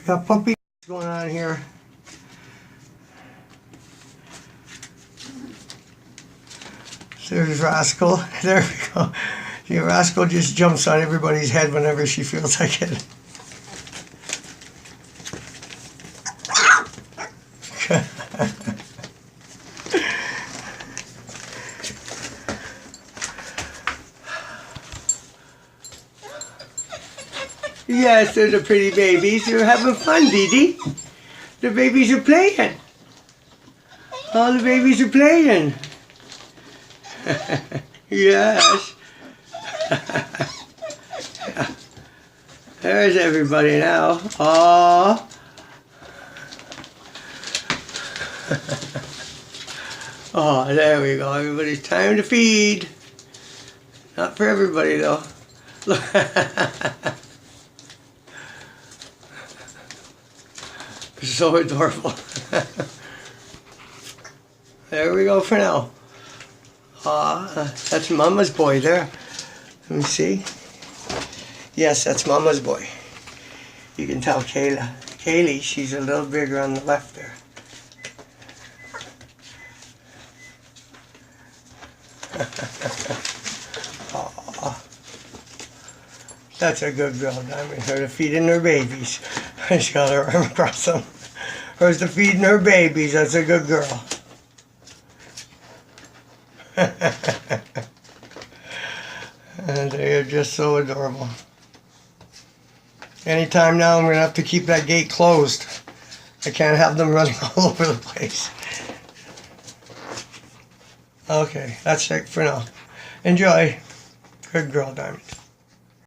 Got puppy going on here. There's Rascal. There we go. Yeah, Rascal just jumps on everybody's head whenever she feels like it. Yes, they're the pretty babies. You're having fun, Dee Dee. The babies are playing. All the babies are playing. Yes. There's everybody now. Aww. Oh, there we go. Everybody's time to feed. Not for everybody, though. So adorable. There we go for now. That's Mama's boy there. Let me see. Yes, that's Mama's boy. You can tell Kaylee, she's a little bigger on the left there. That's a good girl, Diamond. Her to feeding her babies. She's got her arm across them. Hers to feeding her babies. That's a good girl. And they are just so adorable. Anytime now, I'm going to have to keep that gate closed. I can't have them running all over the place. Okay, that's it for now. Enjoy. Good girl, Diamond.